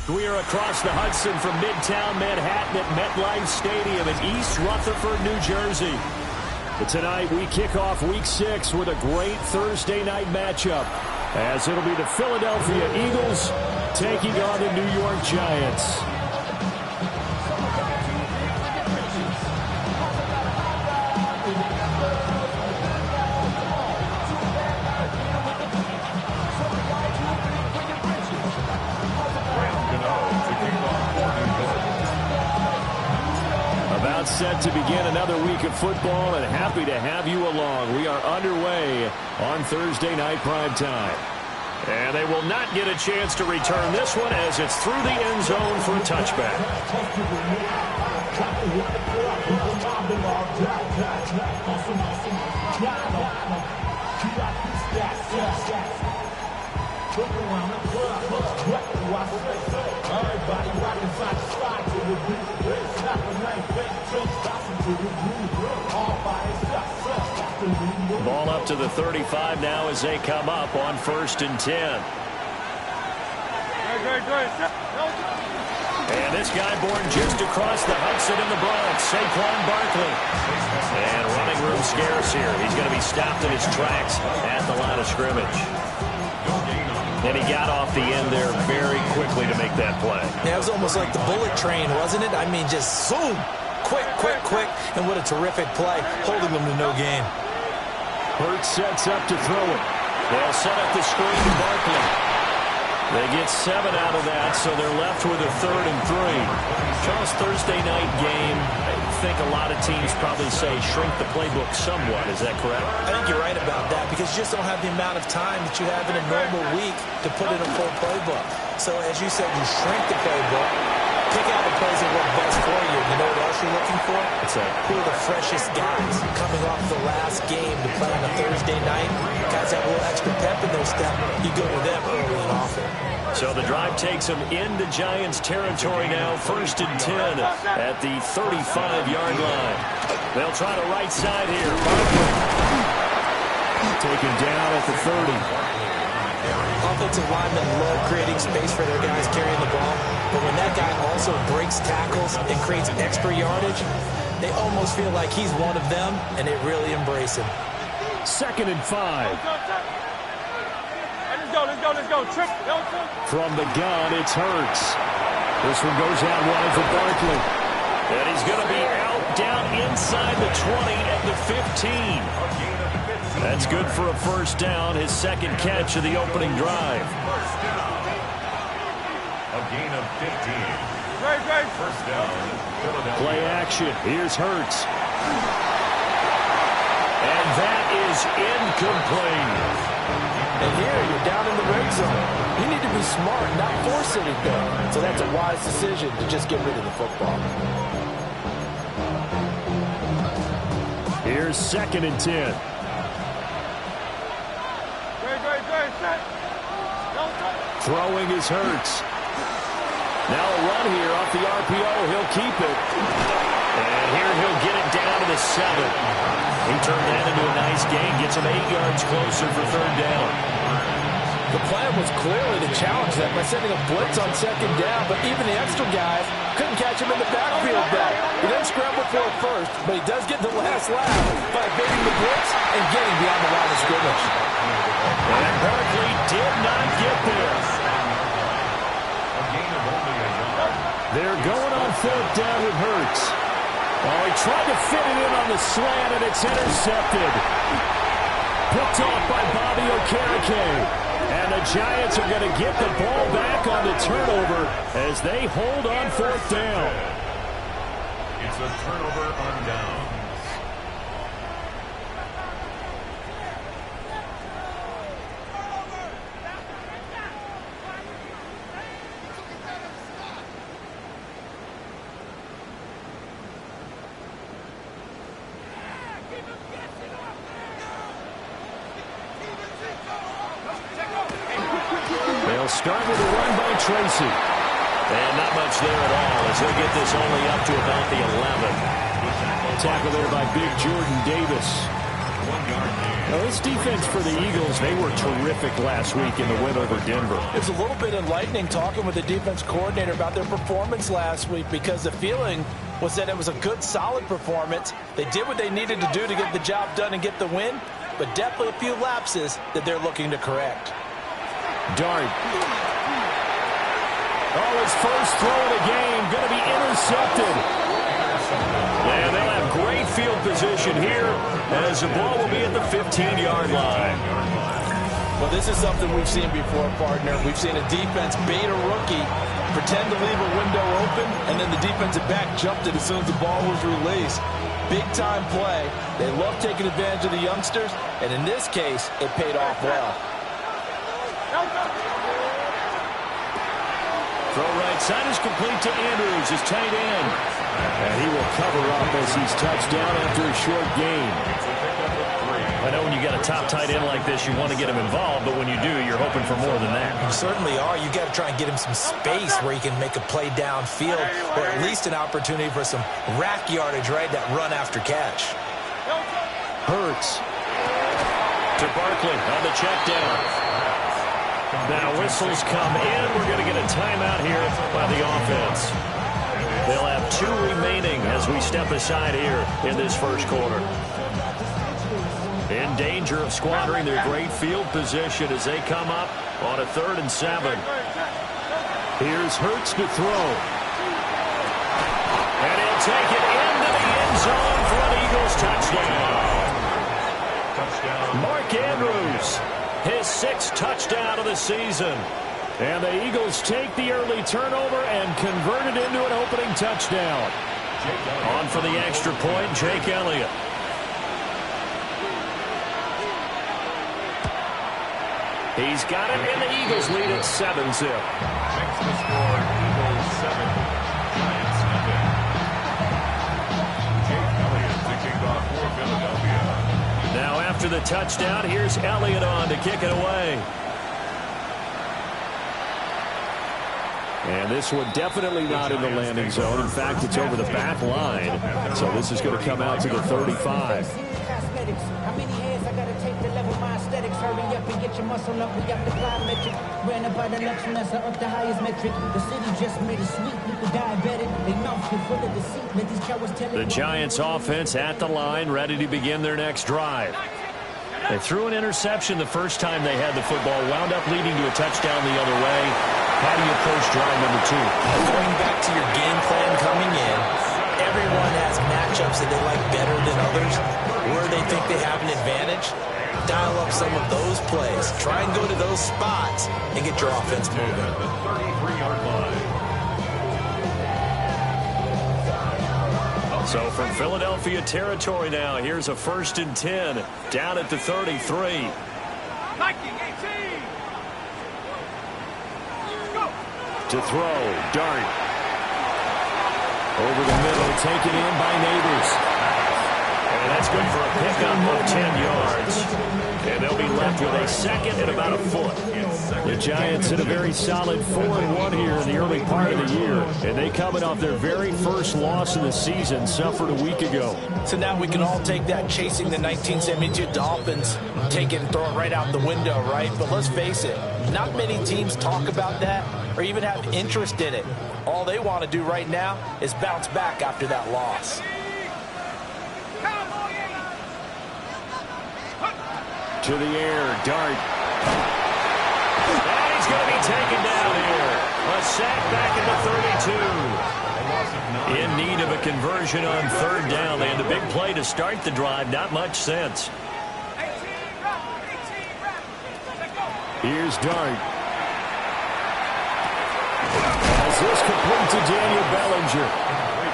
We are across the Hudson from Midtown Manhattan at MetLife Stadium in East Rutherford, New Jersey. But tonight we kick off Week 6 with a great Thursday night matchup, as it'll be the Philadelphia Eagles taking on the New York Giants. Set to begin another week of football, and happy to have you along. We are underway on Thursday night primetime. And they will not get a chance to return this one, as it's through the end zone for a touchback. Ball up to the 35 now as they come up on 1st and 10. And this guy born just across the Hudson in the Bronx, Saquon Barkley. And running room scarce here. He's going to be stopped in his tracks at the line of scrimmage. And he got off the end there very quickly to make that play. Yeah, it was almost like the bullet train, wasn't it? I mean, just zoom. Quick, quick, quick. And what a terrific play, holding them to no gain. Hurts sets up to throw it. They'll set up the screen to Barkley. They get 7 out of that, so they're left with a 3rd and 3. Charles, Thursday night game, I think a lot of teams probably say shrink the playbook somewhat. Is that correct? I think you're right about that, because you just don't have the amount of time that you have in a normal week to put in a full playbook. So as you said, you shrink the playbook, pick out the plays that work best for you. You know what else you're looking for? What's that? Who are the freshest guys coming off the last game to play on a Thursday night? Guys have a little extra pep in their step. You go to them early and often. So the drive takes them into Giants territory now, 1st and 10 at the 35-yard line. They'll try the right side here. Barkley taken down at the 30. Offensive linemen love creating space for their guys carrying the ball, but when that guy also breaks tackles and creates extra yardage, they almost feel like he's one of them, and they really embrace him. 2nd and 5. Let's go. Trip. From the gun, it's Hurts. This one goes out wide for Barkley. And he's going to be out down inside the 20 at the 15. That's good for a 1st down, his 2nd catch of the opening drive. A gain of 15. Great. 1st down. Play action. Here's Hurts. And that is incomplete. And here, you're down in the red zone. You need to be smart, not force anything. So that's a wise decision to just get rid of the football. Here's 2nd and 10. Great. Throwing is Hurts. Now a run here off the RPO. He'll keep it. And here he'll get it down to the 7. He turned that into a nice gain. Gets him 8 yards closer for 3rd down. The plan was clearly to challenge them by sending a blitz on 2nd down, but even the extra guys couldn't catch him in the backfield back. He didn't scramble for it first, but he does get the last laugh by evading the blitz and getting beyond the line of scrimmage. And Barkley did not get there. They're going on 4th down with Hurts. Oh, he tried to fit it in on the slant, and it's intercepted. Picked off by Bobby Okereke. And the Giants are going to get the ball back on the turnover as they hold on 4th down. It's a turnover on downs. They'll start with a run by Tracy. And not much there at all as he'll get this only up to about the 11. Tackle there by big Jordan Davis. Now, this defense for the Eagles, they were terrific last week in the win over Denver. It's a little bit enlightening talking with the defense coordinator about their performance last week, because the feeling was that it was a good, solid performance. They did what they needed to do to get the job done and get the win, but definitely a few lapses that they're looking to correct. Dart. Oh, his first throw of the game going to be intercepted. And they'll have great field position here as the ball will be at the 15-yard line. Well, this is something we've seen before, partner. We've seen a defense bait a rookie, pretend to leave a window open, and then the defensive back jumped it as soon as the ball was released. Big-time play. They love taking advantage of the youngsters, and in this case, it paid off well. Throw right side is complete to Andrews, his tight end. And he will cover up as he's touched down after a short gain. I know when you got a top tight end like this, you want to get him involved, but when you do, you're hoping for more than that. You certainly are. You got to try and get him some space where he can make a play downfield, or at least an opportunity for some rack yardage, right? That run after catch. Hurts. To Barkley on the check down. Now whistles come in. We're going to get a timeout here by the offense. They'll have 2 remaining as we step aside here in this first quarter. In danger of squandering their great field position as they come up on a 3rd and 7. Here's Hurts to throw. And he'll take it into the end zone for an Eagles touchdown. Mark Andrews, his 6th touchdown of the season. And the Eagles take the early turnover and convert it into an opening touchdown. On for the extra point, Jake Elliott. He's got it, and the Eagles lead at 7-zip. Makes the score Eagles 7, Giants nothing. Jake Elliott to kick off for Philadelphia. Now after the touchdown, here's Elliott on to kick it away. And this one definitely not in the landing zone. In fact, it's over the back line. So this is going to come out to the 35. How many hands I gotta take to level my aesthetics? Hurry up and get your muscle up. We got the plyometric. Ran up by the luxury, that's up the highest metric. The city just made it sweet. People diabetic. They mouth full of deceit. Let these cowards tell The Giants offense at the line, ready to begin their next drive. They threw an interception the first time they had the football, wound up leading to a touchdown the other way. How do you approach drive number 2? Going back to your game plan coming in, everyone has matchups that they like better than others. Where they think they have an advantage, dial up some of those plays. Try and go to those spots and get your offense moving. The 33-yard line. So from Philadelphia territory now, here's a 1st and 10 down at the 33. To throw, Dart. Over the middle, taken in by Neighbors. And that's good for a pickup of 10 yards. And they'll be left with a 2nd and about a foot. The Giants hit a very solid 4-1 here in the early part of the year. And they coming off their very first loss of the season, suffered a week ago. So now we can all take that chasing the 1972 Dolphins, take it and throw it right out the window, right? But let's face it, not many teams talk about that or even have interest in it. All they want to do right now is bounce back after that loss. To the air, Dart. And he's going to be taken down here. A sack back at the 32. In need of a conversion on 3rd down. They had the big play to start the drive. Not much sense. Here's Dart. As this complete to Daniel Bellinger.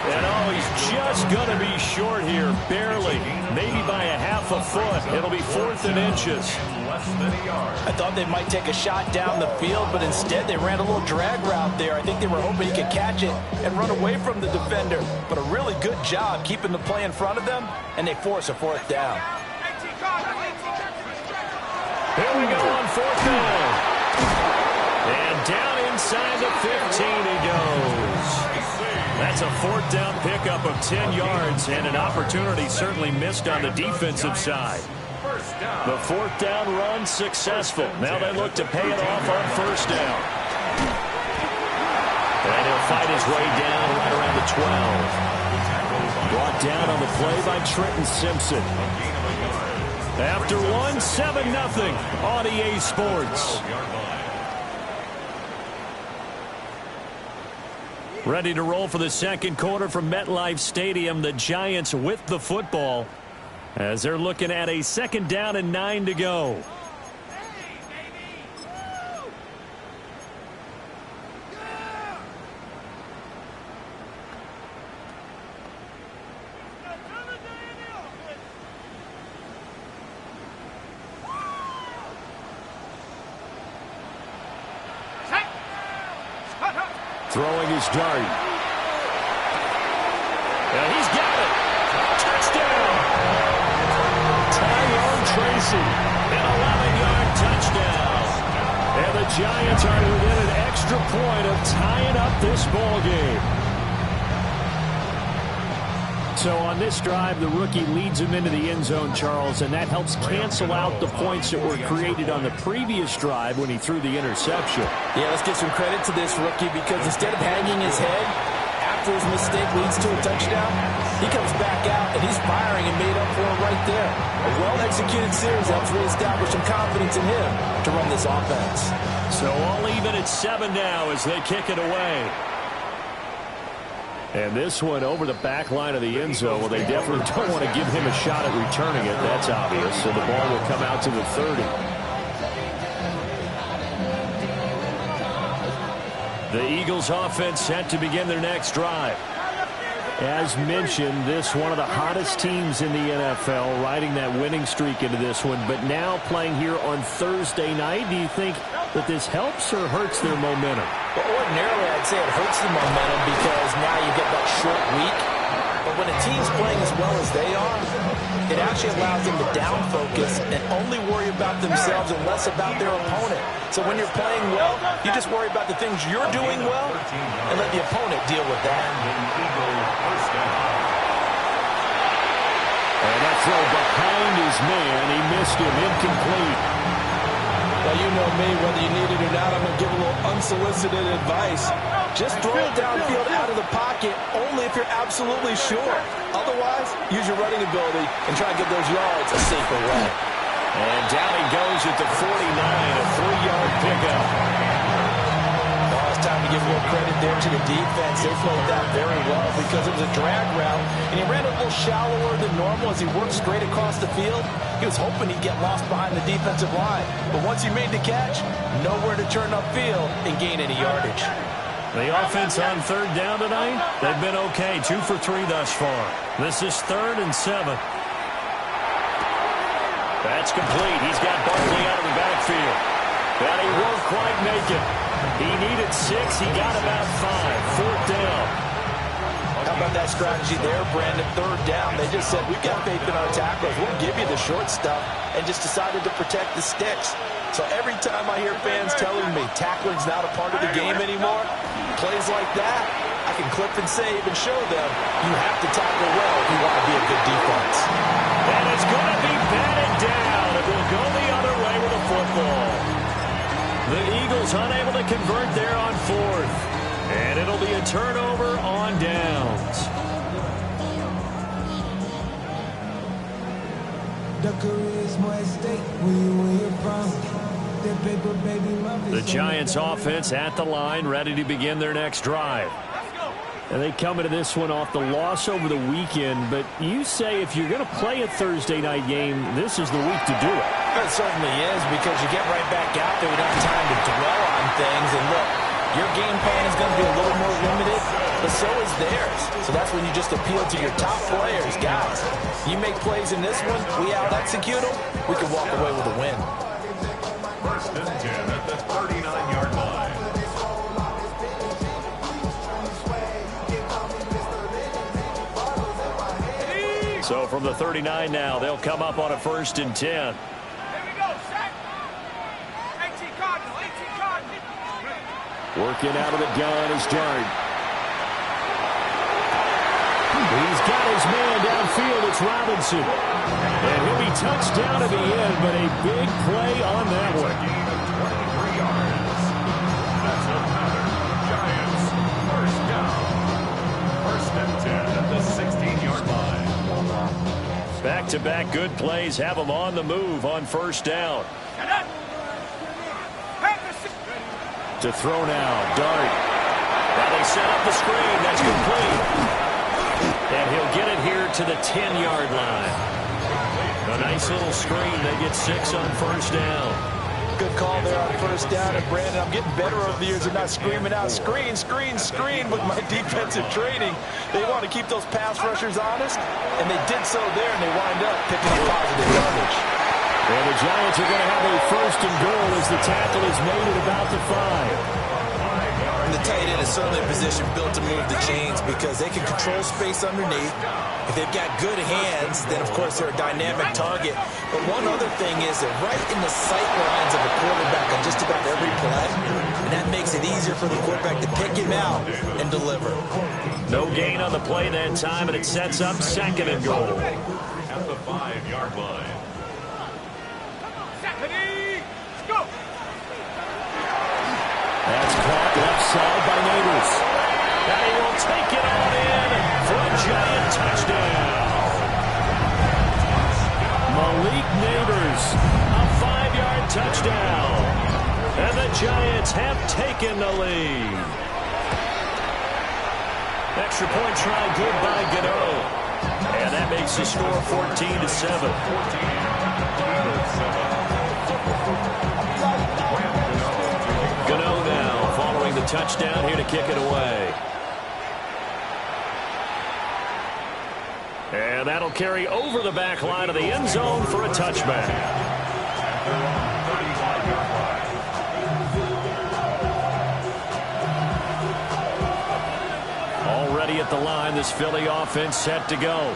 And oh, he's just going to be short here, barely, maybe by a half a foot. It'll be 4th and inches. I thought they might take a shot down the field, but instead they ran a little drag route there. I think they were hoping he could catch it and run away from the defender. But a really good job keeping the play in front of them, and they force a 4th down. Here we go on 4th down. inside the 15 he goes. That's a fourth down pickup of 10 yards and an opportunity certainly missed on the defensive side. The fourth down run successful. Now they look to pay it off on first down. And he'll fight his way down right around the 12. Brought down on the play by Trenton Simpson. After 7-0 on EA Sports. Ready to roll for the second quarter from MetLife Stadium. The Giants with the football as they're looking at a 2nd down and 9 to go. Throwing his dart. And he's got it. Touchdown. Tyrone Tracy. An 11-yard touchdown. And the Giants are within an extra point of tying up this ball game. So on this drive, the rookie leads him into the end zone, Charles, and that helps cancel out the points that were created on the previous drive when he threw the interception. Yeah, let's give some credit to this rookie because instead of hanging his head after his mistake leads to a touchdown, he comes back out and he's firing and made up for it right there. A well-executed series helps reestablish some confidence in him to run this offense. So all even at 7 now as they kick it away. And this one over the back line of the end zone. Well, they definitely don't want to give him a shot at returning it. That's obvious. So the ball will come out to the 30. The Eagles offense set to begin their next drive. As mentioned, this one of the hottest teams in the NFL, riding that winning streak into this one. But now playing here on Thursday night, do you think that this helps or hurts their momentum? Well, ordinarily, I'd say it hurts the momentum because now you get that short week. But when a team's playing as well as they are, it actually allows them to down focus and only worry about themselves and less about their opponent. So when you're playing well, you just worry about the things you're doing well and let the opponent deal with that. And that throw behind his man, he missed him, incomplete. Well, you know me, whether you need it or not, I'm going to give a little unsolicited advice. Just throw it downfield out of the pocket only if you're absolutely sure. Otherwise, use your running ability and try to get those yards a safer way. And down he goes at the 49, a 3-yard pickup. Well, it's time to give a little credit there to the defense. They played that very well because it was a drag route, and he ran a little shallower than normal as he worked straight across the field. He was hoping he'd get lost behind the defensive line. But once he made the catch, nowhere to turn upfield and gain any yardage. The offense on 3rd down tonight, they've been okay. 2 for 3 thus far. This is 3rd and 7. That's complete. He's got Barkley out of the backfield. But he won't quite make it. He needed 6. He got about 5. 4th down. How about that strategy there, Brandon? 3rd down. They just said, we've got faith in our tacklers. We'll give you the short stuff, and just decided to protect the sticks. So every time I hear fans telling me tackling's not a part of the game anymore, plays like that, I can clip and save and show them you have to tackle well if you want to be a good defense. And it's going to be batted down. It will go the other way with the football. The Eagles unable to convert there on 4th. And it'll be a turnover on downs. The Giants offense at the line, ready to begin their next drive. And they come into this one off the loss over the weekend, but you say if you're going to play a Thursday night game, this is the week to do it. It certainly is, because you get right back out there. We don't have time to dwell on things. And look, your game plan is going to be a little more limited, but so is theirs. So that's when you just appeal to your top players. Guys, you make plays in this one, we out-execute them, we can walk away with a win. 1st and 10 at the 39-yard line. So from the 39 now, they'll come up on a 1st and 10. Here we go, set. 18 Cardinal, 18 Cardinal. Working out of the gun is Dart. He's got his man downfield. It's Robinson. And he'll be touched down at the end, but a big play on that one. 23 yards. That's another Giants first down. First and 10 at the 16-yard line. Back-to-back good plays have them on the move on first down. To throw now, Dart. Now they set up the screen. That's complete. And he'll get it here to the 10-yard line. A nice little screen. They get 6 on first down. Good call there on first down. And, Brandon, I'm getting better over the years of not screaming out, screen, screen, screen with my defensive training. They want to keep those pass rushers honest, and they did so there, and they wind up picking up positive yardage. And the Giants are going to have a first and goal as the tackle is made at about the 5. And the tight end is certainly a position built to move the chains because they can control space underneath. If they've got good hands, then of course they're a dynamic target. But one other thing is they're right in the sight lines of a quarterback on just about every play. And that makes it easier for the quarterback to pick him out and deliver. No gain on the play that time, and it sets up second and goal. At the 5-yard line. That's caught left side by Neighbors. And he will take it on in for a Giant touchdown. Malik Neighbors, A 5-yard touchdown. And the Giants have taken the lead. Extra point try good by Gano. And that makes the score 14-7. Gano now following the touchdown here to kick it away. And that'll carry over the back line of the end zone for a touchback. Already at the line, this Philly offense set to go.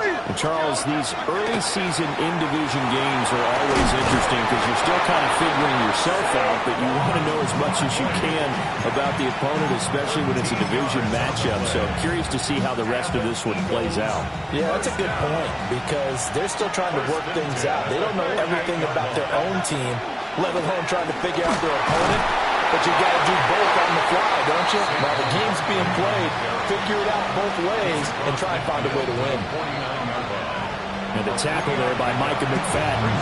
And Charles, these early season in-division games are always interesting because you're still kind of figuring yourself out, but you want to know as much as you can about the opponent, especially when it's a division matchup. So I'm curious to see how the rest of this one plays out. Yeah, that's a good point because they're still trying to work things out. They don't know everything about their own team, let alone trying to figure out their opponent. But you got to do both on the fly, don't you? While the game's being played, figure it out both ways and try and find a way to win. And the tackle there by Micah McFadden.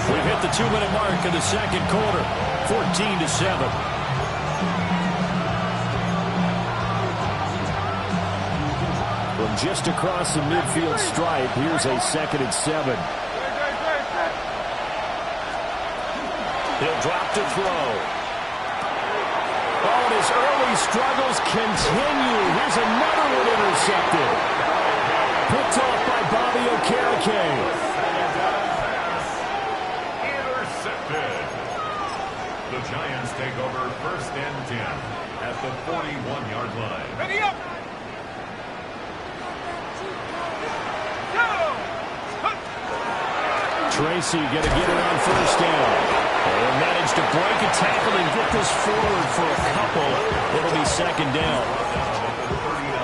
We've hit the 2-minute mark of the second quarter, 14-7. From just across the midfield stripe, here's a 2nd and 7. He'll drop to throw. Oh, and his early struggles continue. Here's another one intercepted. Picked off by Bobby Okereke. Intercepted. The Giants take over first and 10 at the 41-yard line. Ready up! Go! Tracy going to get it on first down. And managed to break a tackle and get this forward for a couple. It'll be second down.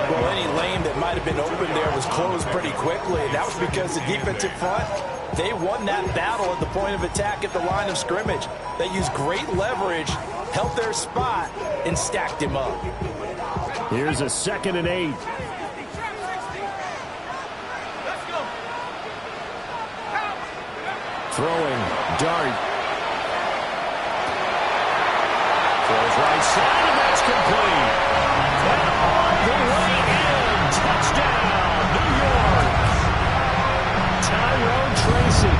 Well, any lane that might have been open there was closed pretty quickly, and that was because the defensive front, they won that battle at the point of attack at the line of scrimmage. They used great leverage, held their spot, and stacked him up. Here's a 2nd and 8. Throwing, Dart. Throws right side, and that's complete. And on the way in, touchdown, New York. Tyrone Tracy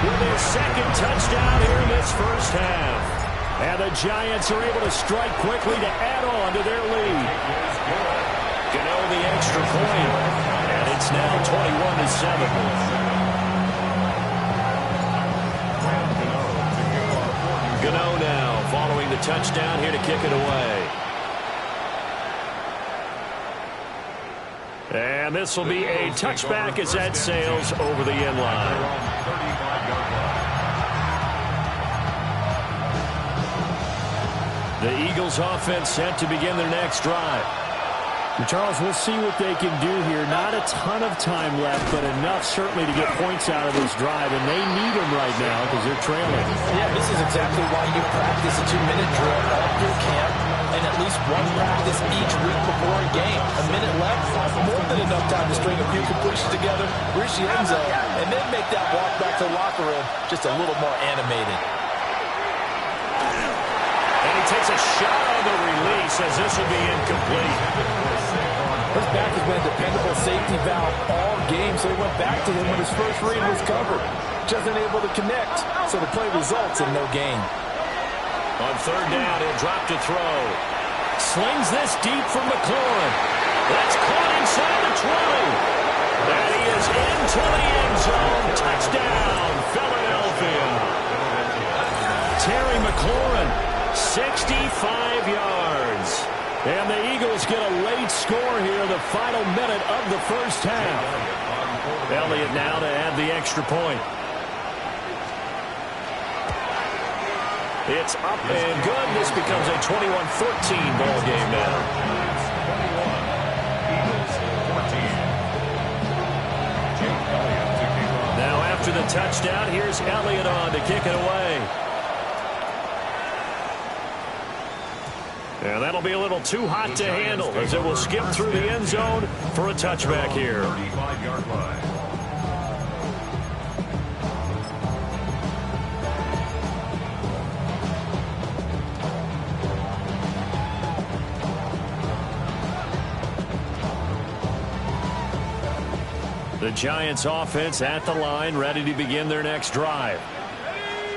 With his second touchdown here in this first half. And the Giants are able to strike quickly to add on to their lead. Gano the extra point, and it's now 21-7. Gano now following the touchdown here to kick it away. And this will be a touchback as that sails over the end line. The Eagles offense set to begin their next drive. And Charles, we'll see what they can do here. Not a ton of time left, but enough certainly to get points out of this drive, and they need them right now because they're trailing. Yeah, this is exactly why you practice a 2-minute drill all through camp and at least one practice each week before a game. A minute left, more than enough time to string a few completions together, reach the end zone, and then make that walk back to the locker room just a little more animated. And he takes a shot on the release as this will be incomplete. His back has been a dependable safety valve all game, so he went back to him when his first read was covered. Just unable to connect, so the play results in no gain. On third down, he'll drop to throw. Slings this deep for McLaurin. That's caught inside the 20. And he is into the end zone. Touchdown, Philadelphia. Terry McLaurin, 65 yards. And the Eagles get a late score here, the final minute of the first half. Elliott now to add the extra point. It's up and good. This becomes a 21-14 ball game now. 21, Eagles 14. Now after the touchdown, here's Elliott on to kick it away. And that'll be a little too hot to handle as it will skip through the end zone for a touchback here. 35-yard line. The Giants offense at the line, ready to begin their next drive.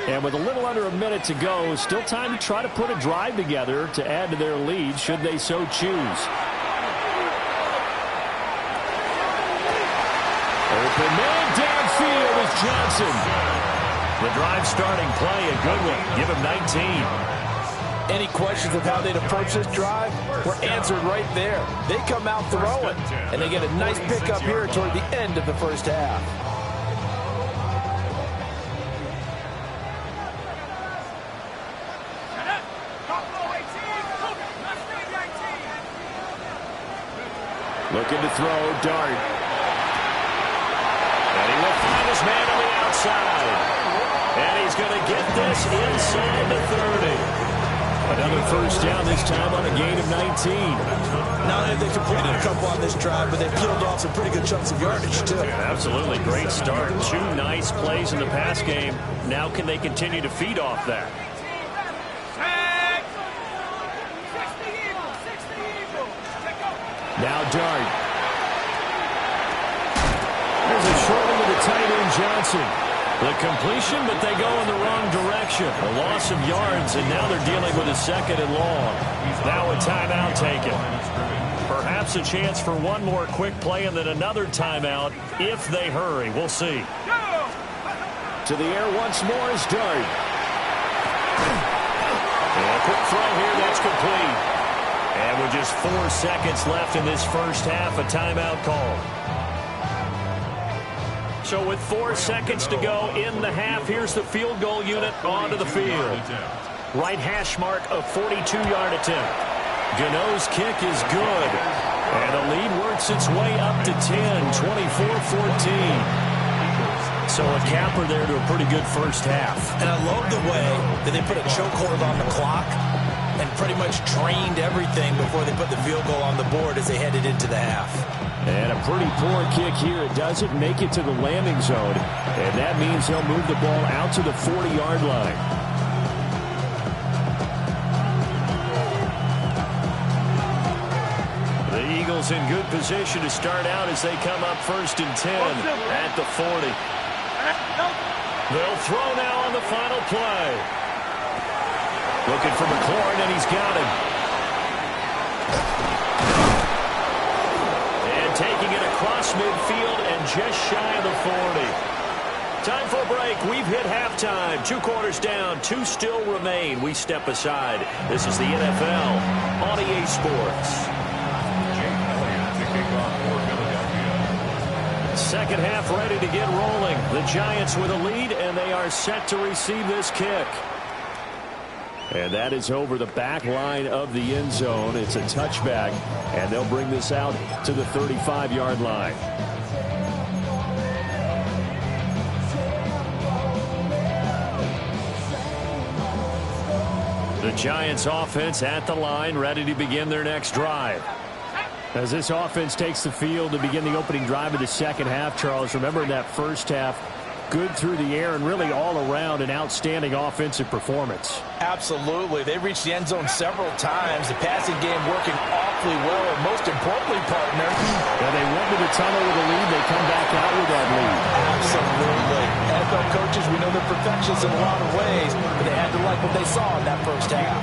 And with a little under a minute to go, still time to try to put a drive together to add to their lead should they so choose. Open man downfield is Johnson. The drive starting play, a good one. Give him 19. Any questions of how they'd approach this drive were answered right there. They come out throwing, and they get a nice pickup here toward the end of the first half. Looking to throw, Dart. And he will find his man on the outside. And he's going to get this inside the 30. Another first down, this time on a gain of 19. Not only have they completed a couple on this drive, but they've peeled off some pretty good chunks of yardage, too. Absolutely great start. Two nice plays in the pass game. Now can they continue to feed off that? Now Dart. There's a short one to the tight end, Johnson. The completion, but they go in the wrong direction. A loss of yards, and now they're dealing with a second and long. Now a timeout taken. Perhaps a chance for one more quick play and then another timeout if they hurry. We'll see. To the air once more is Dart. And a quick throw here, that's complete. And with just 4 seconds left in this first half, a timeout call. So with 4 seconds to go in the half, here's the field goal unit onto the field. Right hash mark, a 42-yard attempt. Gano's kick is good. And the lead works its way up to 10, 24-14. So a capper there to a pretty good first half. And I love the way that they put a chokehold on the clock and pretty much drained everything before they put the field goal on the board as they headed into the half. And a pretty poor kick here. It doesn't make it to the landing zone. And that means he'll move the ball out to the 40-yard line. The Eagles in good position to start out as they come up 1st and 10 at the 40. They'll throw now on the final play. Looking for McLaurin, and he's got him. And taking it across midfield and just shy of the 40. Time for a break. We've hit halftime. 2 quarters down. 2 still remain. We step aside. This is the NFL on EA Sports. Second half ready to get rolling. The Giants with a lead, and they are set to receive this kick. And that is over the back line of the end zone. It's a touchback, and they'll bring this out to the 35-yard line. The Giants offense at the line, ready to begin their next drive. As this offense takes the field to begin the opening drive of the second half, Charles, remember in that first half, good through the air and really all around an outstanding offensive performance. Absolutely. They reached the end zone several times. The passing game working awfully well, and most importantly, partner, when they went to the tunnel with a lead, they come back out with that lead. Absolutely. NFL coaches, we know they're perfectionists in a lot of ways, but they had to like what they saw in that first half.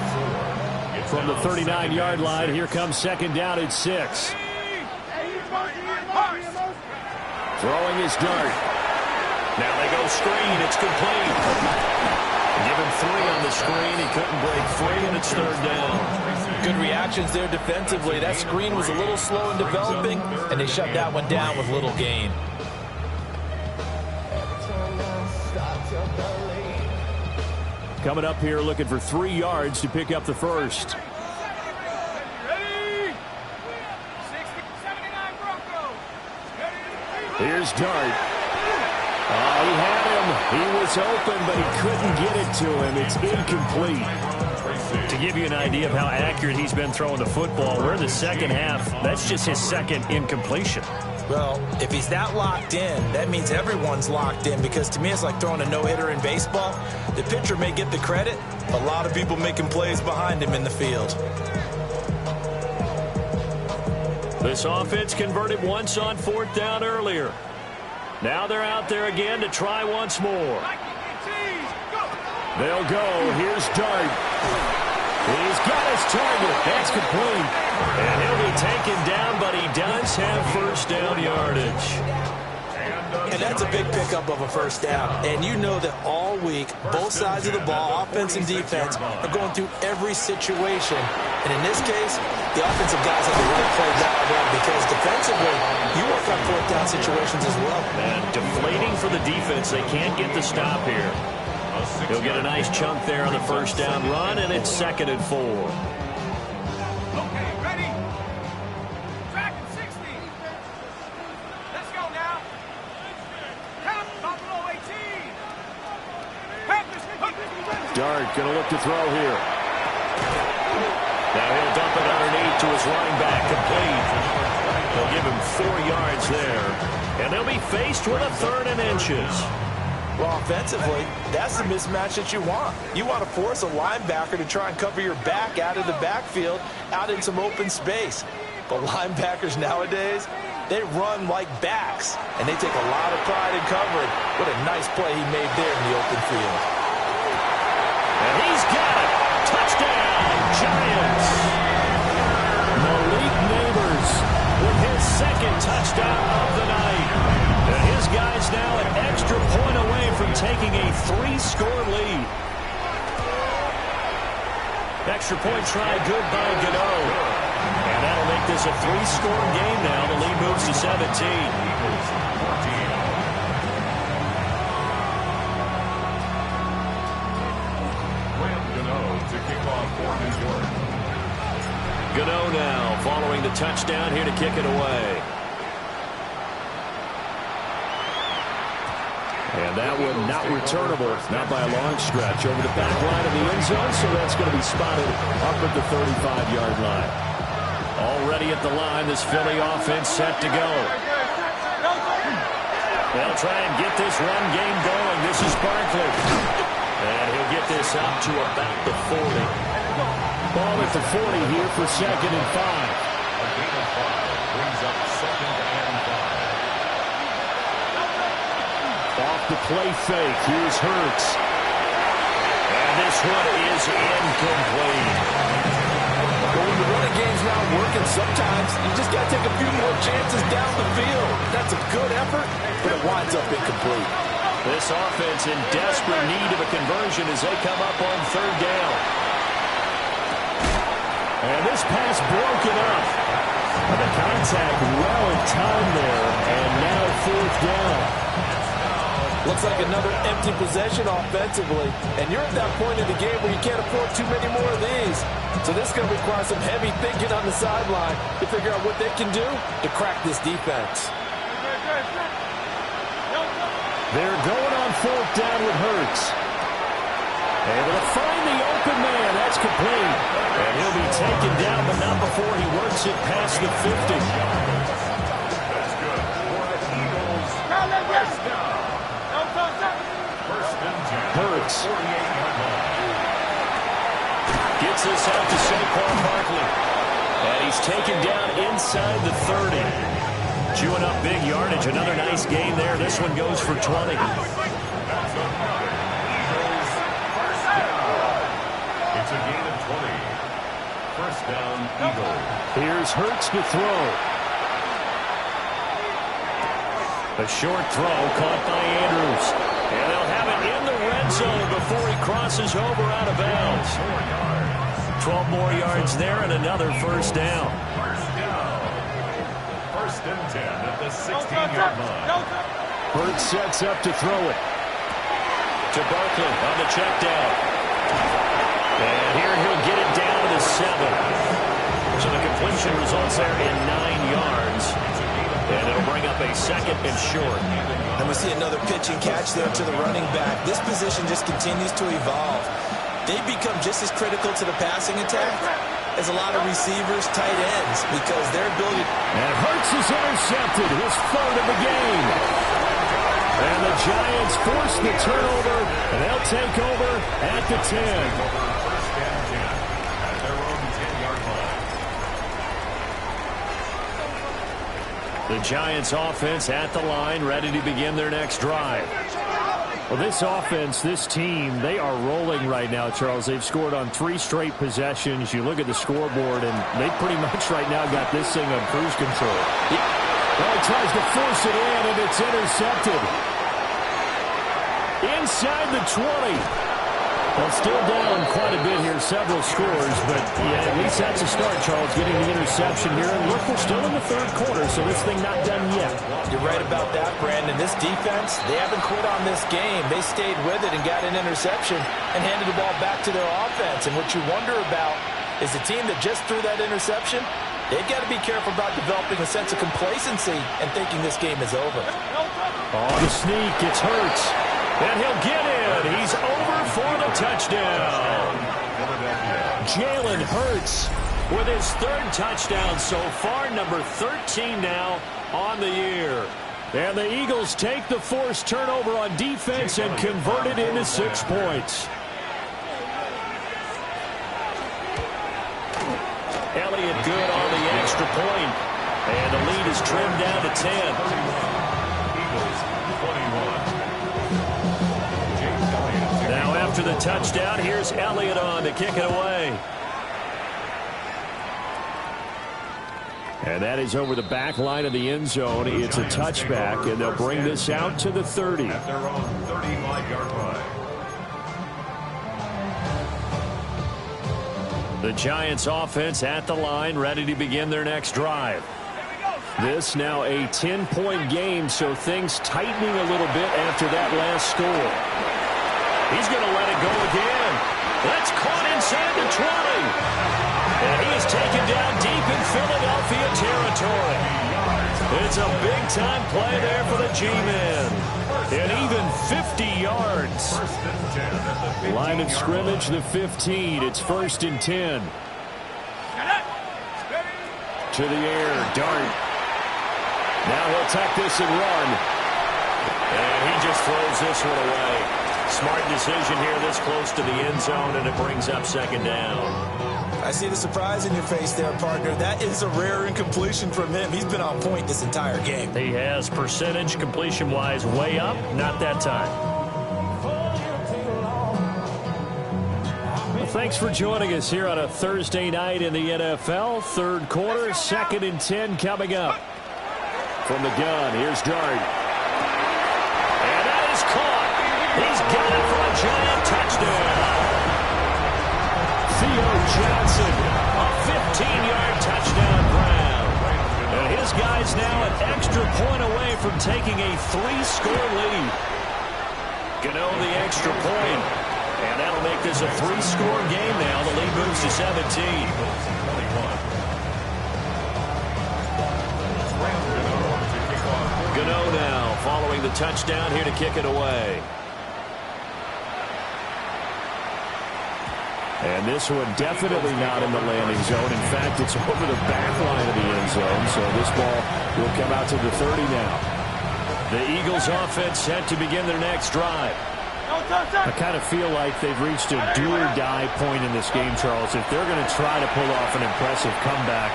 From the 39-yard line, here comes second down at 6. Throwing his dart. Now they go screen. It's complete. Give him 3 on the screen. He couldn't break free, and it's third down. Good reactions there defensively. That screen was a little slow in developing, and they shut that one down with little gain. Coming up here looking for 3 yards to pick up the first. Here's Dart. He had him. He was open, but he couldn't get it to him. It's incomplete. To give you an idea of how accurate he's been throwing the football, we're in the second half. That's just his second incompletion. Well, if he's that locked in, that means everyone's locked in, because to me it's like throwing a no-hitter in baseball. The pitcher may get the credit, a lot of people making plays behind him in the field. This offense converted once on 4th down earlier. Now they're out there again to try once more. They'll go. Here's Dart. He's got his target. That's complete. And he'll be taken down, but he does have first down yardage. And that's a big pickup of a first down. And you know that all week, both sides of the ball, offense and defense, are going through every situation. And in this case, the offensive guys have to really play that because defensively, you work on 4th down situations as well. And deflating for the defense. They can't get the stop here. He'll get a nice chunk there on the first down run, and it's 2nd and 4. Okay, ready? Track at 60. Let's go now. Tap, Buffalo 18. Dart going to look to throw here. Now he'll dump it underneath to his running back, complete. They'll give him 4 yards there, and they'll be faced with a 3rd and inches. Well, offensively, that's the mismatch that you want. You want to force a linebacker to try and cover your back out of the backfield, out in some open space. But linebackers nowadays, they run like backs, and they take a lot of pride in covering. What a nice play he made there in the open field. And he's got it. Touchdown, Giants. Malik Nabers With his 2nd touchdown of the night. And his guys now an extra point away from taking a 3-score lead. Extra point try good by Gano. And that'll make this a 3-score game now. The lead moves to 17. Gano now following the touchdown here to kick it away. And that one not returnable, not by a long stretch, over the back line of the end zone, so that's going to be spotted up at the 35-yard line. Already at the line, this Philly offense set to go. They'll try and get this run game going. This is Barkley. And he'll get this out to about the 40. Ball at the 40 here for 2nd and 5. A gain of 5 brings up 2nd and 5. Off the play fake. Here's Hurts. And this one is incomplete. But when the running game's not working, sometimes you just got to take a few more chances down the field. That's a good effort, but it winds up incomplete. This offense in desperate need of a conversion as they come up on 3rd down. And this pass broken up. And the contact well in time there. And now 4th down. Looks like another empty possession offensively. And you're at that point in the game where you can't afford too many more of these. So this is going to require some heavy thinking on the sideline to figure out what they can do to crack this defense. They're going on 4th down with Hurts. Able to find the open man. That's complete. And he'll be taken down, but not before he works it past the 50. That's good for the Eagles. First down. First and 10. Hurts 48-yard line. Gets this out to Saquon Barkley. And he's taken down inside the 30. Chewing up big yardage. Another nice gain there. This one goes for 20. That's another Eagles first down. It's a gain of 20. First down, Eagles. Here's Hurts to throw. A short throw caught by Andrews. And they'll have it in the red zone before he crosses over out of bounds. 12 more yards there and another first down. First down. First and 10 at the 16-yard line. Hurts sets up to throw it. To Barkley on the check down. And here he'll get it down to the 7. So the completion results there in 9 yards. And it'll bring up a second and short. And we see another pitch and catch there to the running back. This position just continues to evolve. They become just as critical to the passing attack as a lot of receivers, tight ends, because their ability... And Hurts is intercepted, his 3rd of the game. And the Giants force the turnover, and they'll take over at the 10. First and 10 at their own 10-yard line. The Giants offense at the line, ready to begin their next drive. Well, this offense, this team, they are rolling right now, Charles. They've scored on 3 straight possessions. You look at the scoreboard, and they pretty much right now got this thing on cruise control. Well, he tries to force it in, and it's intercepted. Inside the 20. Well, still down quite a bit here, several scores, but yeah, at least that's a start, Charles, getting the interception here. And look, we're still in the 3rd quarter, so this thing not done yet. You're right about that, Brandon. This defense, they haven't quit on this game. They stayed with it and got an interception and handed the ball back to their offense. And what you wonder about is the team that just threw that interception, they've got to be careful about developing a sense of complacency and thinking this game is over. On the sneak, it's Hurts. And he'll get in. He's over for the touchdown. Jalen Hurts With his 3rd touchdown so far, number 13 now on the year. And the Eagles take the forced turnover on defense and convert it into 6 points. Elliott good on the extra point. And the lead is trimmed down to 10. Eagles 21. Now after the touchdown, here's Elliott on to kick it away. And that is over the back line of the end zone. It's a touchback, and they'll bring this out to the 30. At their own 35-yard line. The Giants offense at the line, ready to begin their next drive. This now a 10-point game, so things tightening a little bit after that last score. He's going to let it go again. That's caught inside the 20. And he is taken down deep in Philadelphia territory. It's a big-time play there for the G-men. And even 50 yards. Line of scrimmage, the 15. It's 1st and 10. To the air, Dart. Now he'll tuck this and run. And he just throws this one away. Smart decision here this close to the end zone, and it brings up 2nd down. I see the surprise in your face there, partner. That is a rare incompletion from him. He's been on point this entire game. He has percentage completion-wise way up. Not that time. Well, thanks for joining us here on a Thursday night in the NFL. 3rd quarter, 2nd and 10 coming up. From the gun, here's Dart. And that is caught. He's got it for a giant touchdown. Theo Johnson, A 15-yard touchdown grab. And his guys now an extra point away from taking a 3-score lead. Gano the extra point. And that'll make this a 3-score game now. The lead moves to 17. Gano now following the touchdown here to kick it away. And this one definitely not in the landing zone. In fact, it's over the back line of the end zone. So this ball will come out to the 30 now. The Eagles offense set to begin their next drive. I kind of feel like they've reached a do-or-die point in this game, Charles. If they're going to try to pull off an impressive comeback,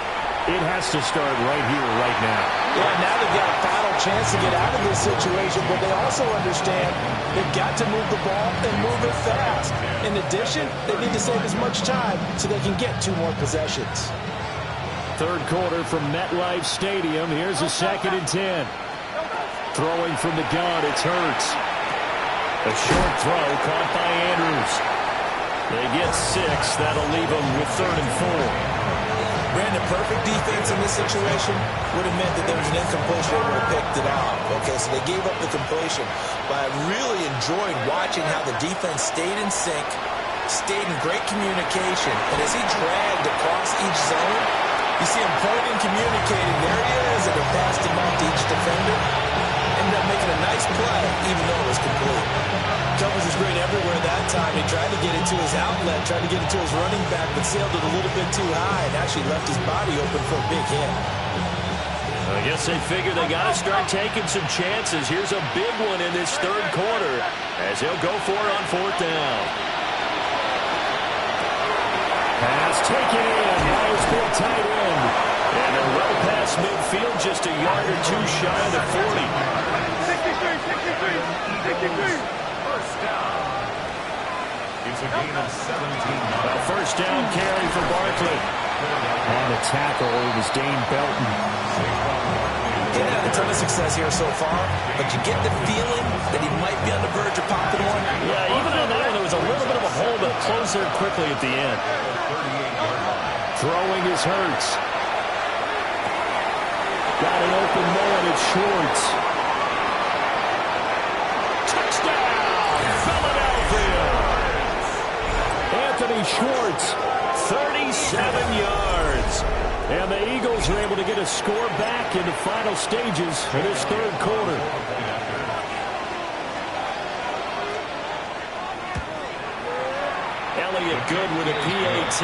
it has to start right here, right now. Yeah, now they've got a final chance to get out of this situation, but they also understand they've got to move the ball and move it fast. In addition, they need to save as much time so they can get 2 more possessions. Third quarter from MetLife Stadium. Here's a 2nd and 10. Throwing from the gun, it's Hurts. A short throw caught by Andrews. They get 6. That'll leave them with 3rd and 4. Brandon, perfect defense in this situation would have meant that there was an incompletion. They would have picked it off. Okay, so they gave up the completion. But I really enjoyed watching how the defense stayed in sync, stayed in great communication. And as he dragged across each zone, you see him pointing, communicating. There he is, and they passed him off to each defender. Ended up making a nice play, even though it was complete. Covers was great everywhere that time. He tried to get it to his outlet, tried to get it to his running back, but sailed it a little bit too high and actually left his body open for a big hit. I guess they figure they got to start taking some chances. Here's a big one in this 3rd quarter as he'll go for it on 4th down. Pass taken in. Myers big tight end. And they're well past midfield, just a yard or 2 shy of the 40. 63. First down. It's a gain of 17. A first down carry for Barkley. On the tackle, it was Dane Belton. He had a ton of success here so far, but you get the feeling that he might be on the verge of popping one. Yeah, even on that one, there was a little bit of a hole, but closed there quickly at the end. Throwing is Hurts. Got an open man, it's Schwartz. Touchdown, Philadelphia! Anthony Schwartz, 37 yards. And the Eagles are able to get a score back in the final stages of this 3rd quarter. Elliott good with a PAT.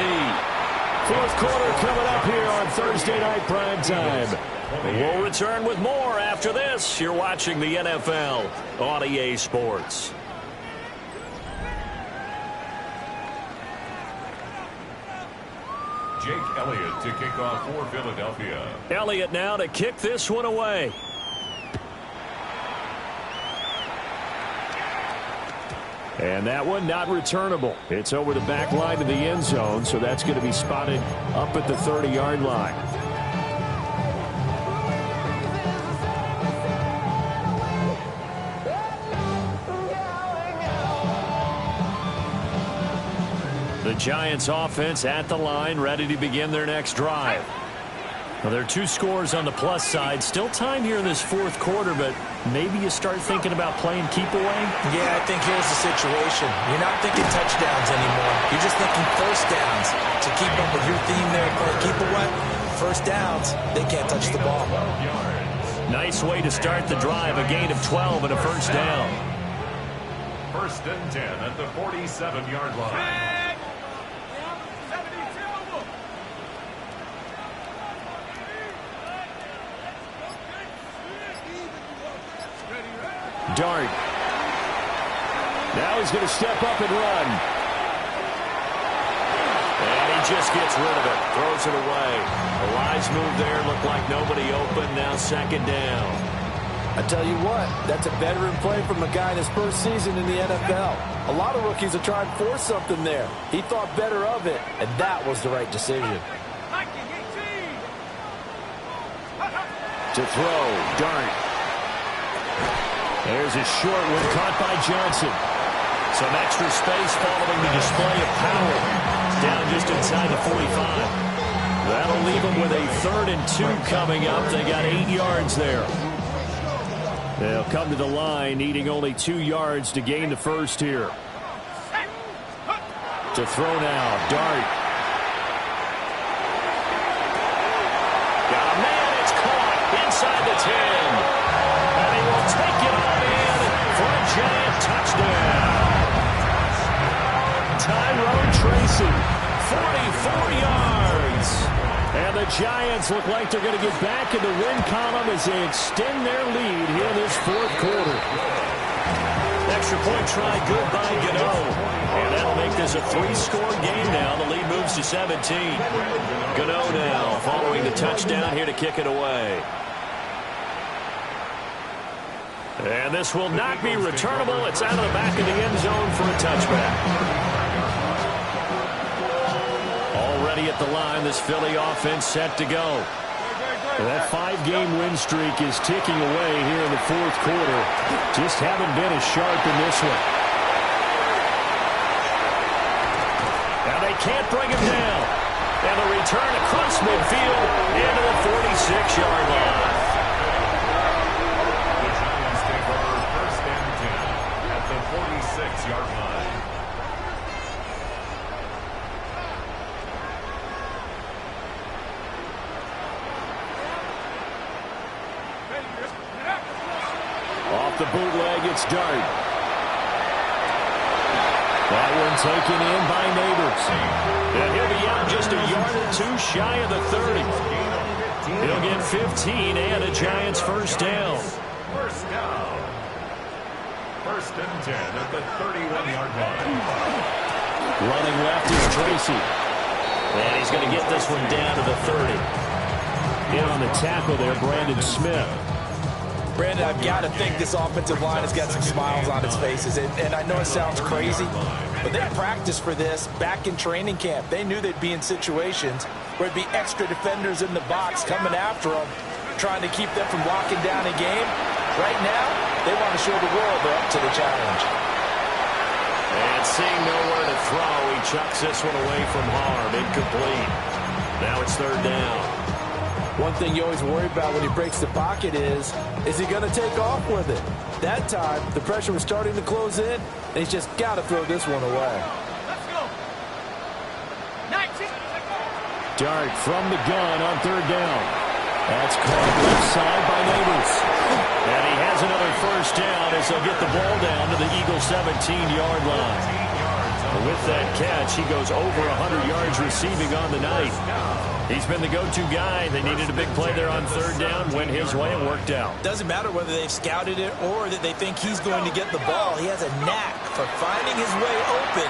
4th quarter coming up here on Thursday Night Primetime. We'll return with more after this. You're watching the NFL on EA Sports. Jake Elliott to kick off for Philadelphia. Elliott now to kick this one away. And that one not returnable. It's over the back line of the end zone, so that's going to be spotted up at the 30-yard line. The Giants offense at the line, ready to begin their next drive. Well, there are 2 scores on the plus side. Still time here in this 4th quarter, but maybe you start thinking about playing keep away? Yeah, I think here's the situation. You're not thinking touchdowns anymore. You're just thinking first downs. To keep up with your theme there, playing keep away, first downs, they can't touch the ball. Nice way to start the drive. A gain of 12 and a first down. 1st and 10 at the 47-yard line. Dart. Now he's going to step up and run. And he just gets rid of it. Throws it away. A wise move there. Looked like nobody open. Now 2nd down. I tell you what, that's a veteran play from a guy in his 1st season in the NFL. A lot of rookies are trying to force something there. He thought better of it, and that was the right decision. To throw, Dart. There's a short one caught by Johnson. Some extra space following the display of power. Down just inside the 45. That'll leave them with a 3rd and 2 coming up. They got 8 yards there. They'll come to the line needing only 2 yards to gain the first here. To throw now, Dart. Got a man, it's caught inside the 10. And he will take it on in for a Giant touchdown. Tyrone Tracy, 44 yards. And the Giants look like they're going to get back in the win column as they extend their lead here in this fourth quarter. Extra point try good by Gano. And that'll make this a 3-score game now. The lead moves to 17. Gano now following the touchdown here to kick it away. And this will not be returnable. It's out of the back of the end zone for a touchback. Already at the line, this Philly offense set to go. That 5-game win streak is ticking away here in the fourth quarter. Just haven't been as sharp in this one. Now they can't bring him down. And the return across midfield into the 46-yard line. The Giants take over first and 10 at the 46-yard line. Off the bootleg, it's Dart. That one taken in by Neighbors. And he'll be out just a yard or two shy of the 30. He'll get 15 and a Giants first down. First down. First and 10 at the 31-yard line. Running left is Tracy. And he's going to get this one down to the 30. In on the tackle there, Brandon Smith. Brandon, I've got to think this offensive line has got some smiles on its faces. And I know it sounds crazy, but they practiced for this back in training camp. They knew they'd be in situations where it'd be extra defenders in the box coming after them, trying to keep them from locking down a game. Right now, they want to show the world they're up to the challenge. And seeing nowhere to throw, he chucks this one away from harm. Incomplete. Now it's third down. One thing you always worry about when he breaks the pocket is he going to take off with it? That time, the pressure was starting to close in, and he's just got to throw this one away. Let's go. 19. Dart from the gun on third down. That's caught left side by Neighbors. And he has another first down as they'll get the ball down to the Eagles' 17-yard line. With that catch, he goes over 100 yards receiving on the night. He's been the go-to guy. They needed a big play there on third down. Went his way and worked out. Doesn't matter whether they've scouted it or that they think he's going to get the ball. He has a knack for finding his way open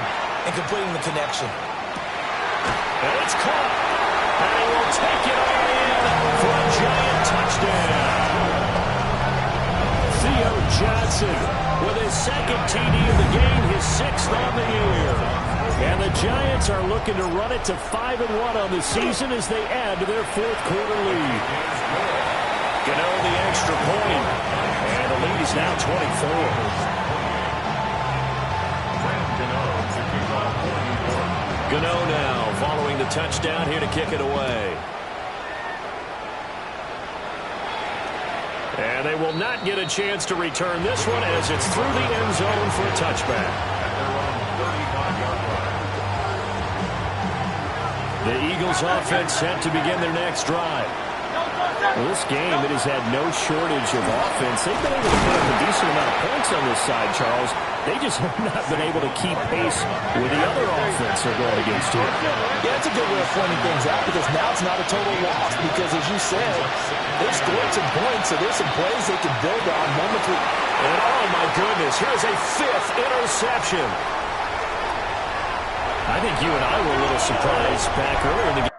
and completing the connection. And it's caught. And he will take it all in for a Giant touchdown. Theo Johnson with his second TD of the game, his sixth on the year. And the Giants are looking to run it to 5-1 on the season as they add to their fourth quarter lead. Gano the extra point. And the lead is now 24. Gano now following the touchdown here to kick it away. And they will not get a chance to return this one as it's through the end zone for a touchback. The Eagles offense set to begin their next drive. Well, this game, it has had no shortage of offense. They've been able to put up a decent amount of points on this side, Charles. They just have not been able to keep pace with the other offense they're going against here. Yeah, that's a good way of pointing things out because now it's not a total loss because, as you said, they've scored some points, so there's some plays they can build on momentarily. And, oh, my goodness, here's a fifth interception. I think you and I were a little surprised back earlier in the game.